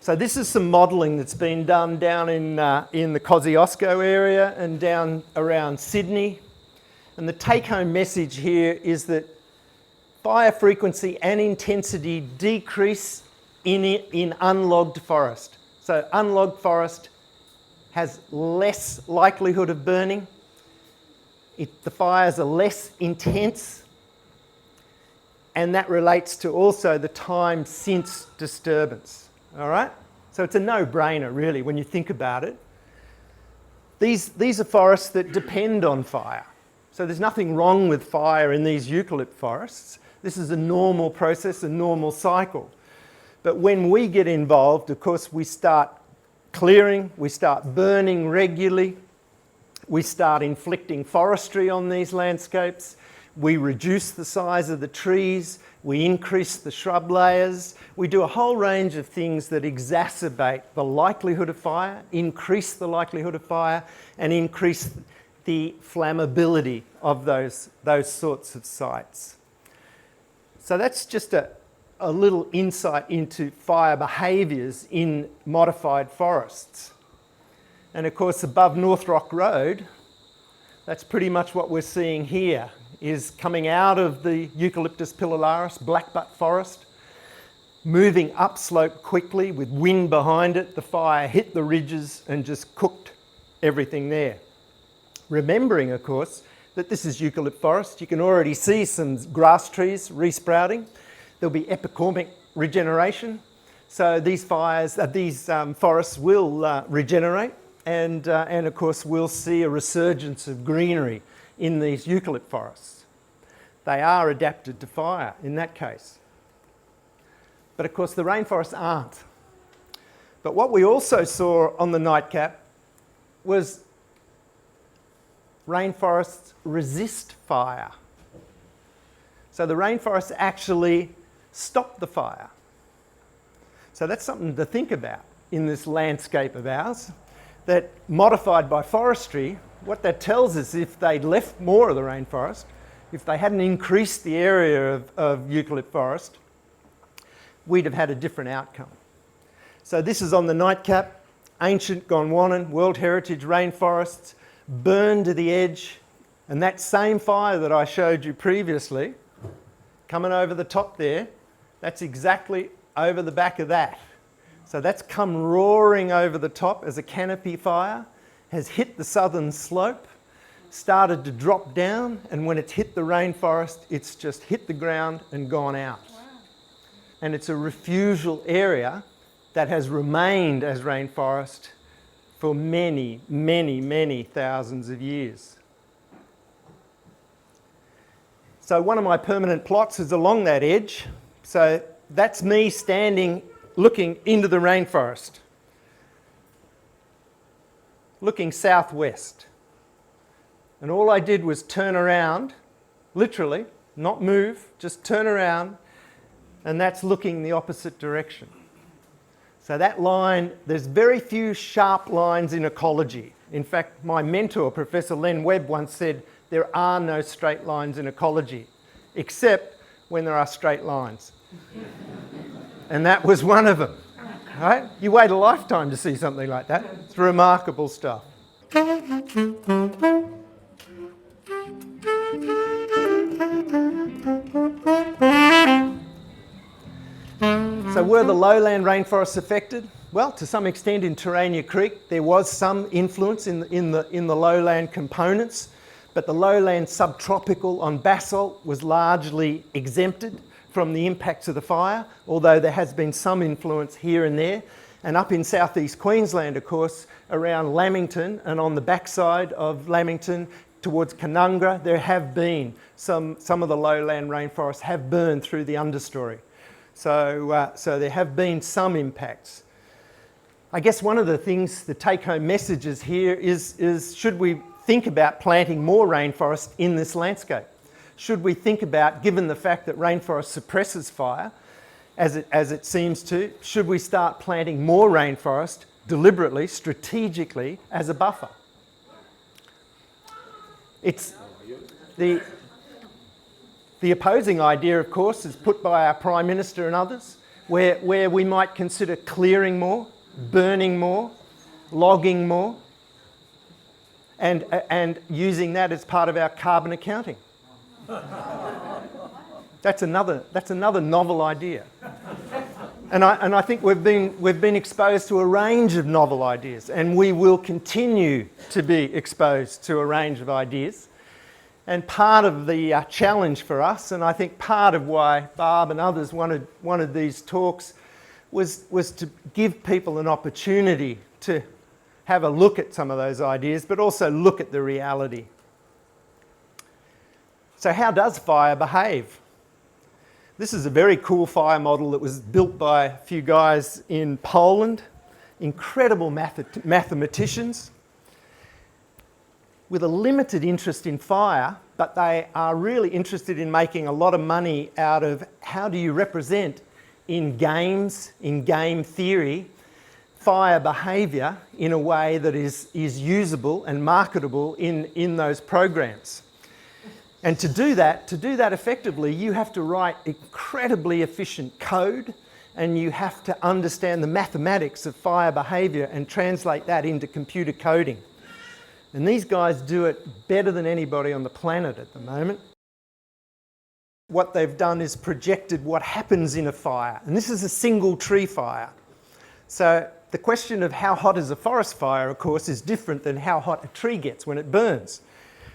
So this is some modelling that's been done down in the Kosciuszko area and down around Sydney. And the take-home message here is that fire frequency and intensity decrease in unlogged forest. So unlogged forest has less likelihood of burning. The fires are less intense, and that relates to also the time since disturbance. All right? So it's a no-brainer, really, when you think about it. These are forests that depend on fire. So there's nothing wrong with fire in these eucalypt forests. This is a normal process, a normal cycle. But when we get involved, of course, we start clearing, we start burning regularly, we start inflicting forestry on these landscapes, we reduce the size of the trees, we increase the shrub layers, we do a whole range of things that exacerbate the likelihood of fire, increase the likelihood of fire, and increase the flammability of those sorts of sites. So that's just a little insight into fire behaviours in modified forests. And of course, above North Rock Road, that's pretty much what we're seeing here, is coming out of the Eucalyptus pilaris, blackbutt forest, moving upslope quickly with wind behind it. The fire hit the ridges and just cooked everything there. Remembering, of course, that this is eucalypt forest. You can already see some grass trees resprouting. There'll be epicormic regeneration. So these forests will regenerate, and of course we'll see a resurgence of greenery in these eucalypt forests. They are adapted to fire in that case. But of course the rainforests aren't. But what we also saw on the nightcap was rainforests resist fire. So the rainforests actually stop the fire. So that's something to think about in this landscape of ours, that modified by forestry, what that tells us, if they'd left more of the rainforest, if they hadn't increased the area of eucalypt forest, we'd have had a different outcome. So this is on the nightcap, ancient Gondwanan World Heritage rainforests, burned to the edge, and that same fire that I showed you previously, coming over the top there, that's exactly over the back of that. So that's come roaring over the top as a canopy fire, has hit the southern slope, started to drop down, and when it's hit the rainforest, it's just hit the ground and gone out. Wow. And it's a refusal area that has remained as rainforest for many, many, many thousands of years. So one of my permanent plots is along that edge. So that's me standing, looking into the rainforest, looking southwest. And all I did was turn around, literally, not move, just turn around, and that's looking the opposite direction. So that line, there's very few sharp lines in ecology. In fact, my mentor, Professor Len Webb, once said, there are no straight lines in ecology, except when there are straight lines. And that was one of them. Right? You wait a lifetime to see something like that. It's remarkable stuff. So were the lowland rainforests affected? Well, to some extent in Terania Creek, there was some influence in the lowland components, but the lowland subtropical on basalt was largely exempted from the impacts of the fire, although there has been some influence here and there. And up in southeast Queensland, of course, around Lamington and on the backside of Lamington towards Canungra, there have been some of the lowland rainforests have burned through the understory. So there have been some impacts. I guess one of the things, the take-home messages here is should we think about planting more rainforest in this landscape? Should we think about, given the fact that rainforest suppresses fire, as it seems to, should we start planting more rainforest deliberately, strategically, as a buffer? It's the opposing idea, of course, is put by our Prime Minister and others, where we might consider clearing more, burning more, logging more, and using that as part of our carbon accounting. That's another novel idea. And I think we've been exposed to a range of novel ideas, and we will continue to be exposed to a range of ideas. And part of the challenge for us, and I think part of why Barb and others wanted these talks, was to give people an opportunity to have a look at some of those ideas, but also look at the reality. So how does fire behave? This is a very cool fire model that was built by a few guys in Poland, incredible mathematicians, with a limited interest in fire, but they are really interested in making a lot of money out of how do you represent in games, in game theory, fire behaviour in a way that is usable and marketable in those programs. And to do that effectively, you have to write incredibly efficient code, and you have to understand the mathematics of fire behaviour and translate that into computer coding. And these guys do it better than anybody on the planet at the moment. What they've done is projected what happens in a fire. And this is a single tree fire. So the question of how hot is a forest fire, of course, is different than how hot a tree gets when it burns.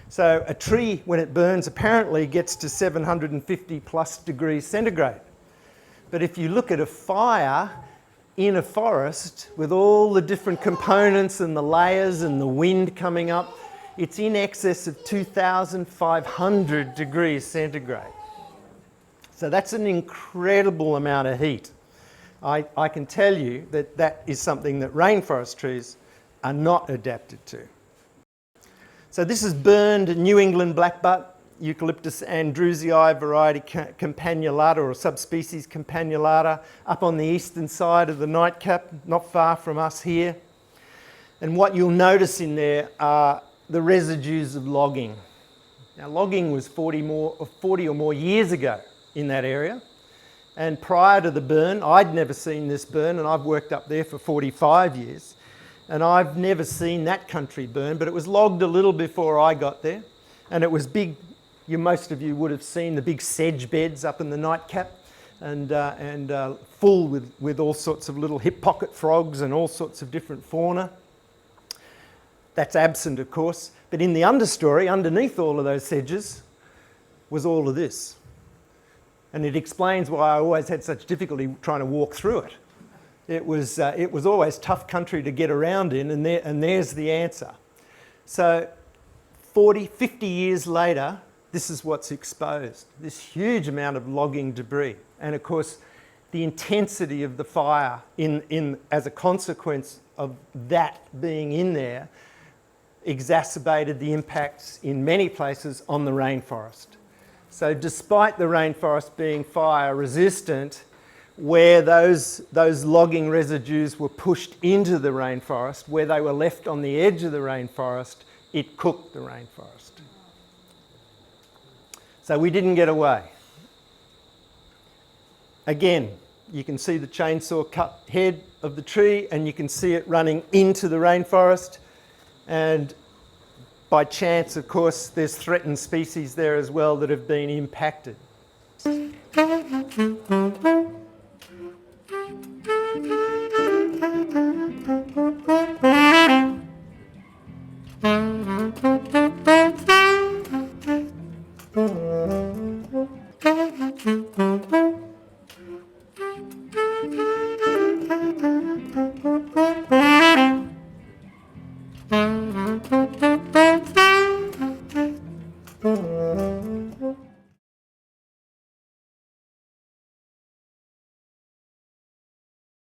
So a tree, when it burns, apparently gets to 750 plus degrees centigrade. But if you look at a fire in a forest with all the different components and the layers and the wind coming up, it's in excess of 2,500 degrees centigrade. So that's an incredible amount of heat. I can tell you that that is something that rainforest trees are not adapted to. So this is burned New England blackbutt, Eucalyptus andrewsii variety campanulata, or subspecies campanulata, up on the eastern side of the nightcap, not far from us here. And what you'll notice in there are the residues of logging. Now logging was 40 or more years ago in that area. And prior to the burn, I'd never seen this burn, and I've worked up there for 45 years. And I've never seen that country burn, but it was logged a little before I got there. And it was big. Most of you would have seen the big sedge beds up in the nightcap, and full with all sorts of little hip pocket frogs and all sorts of different fauna. That's absent, of course. But in the understory, underneath all of those sedges, was all of this. And it explains why I always had such difficulty trying to walk through it. It was always tough country to get around in, and there's the answer. So 40, 50 years later, this is what's exposed, this huge amount of logging debris. And of course, the intensity of the fire as a consequence of that being in there exacerbated the impacts in many places on the rainforest. So despite the rainforest being fire resistant, where those logging residues were pushed into the rainforest, where they were left on the edge of the rainforest, it cooked the rainforest. So we didn't get away. Again, you can see the chainsaw cut head of the tree, and you can see it running into the rainforest. And by chance, of course, there's threatened species there as well that have been impacted.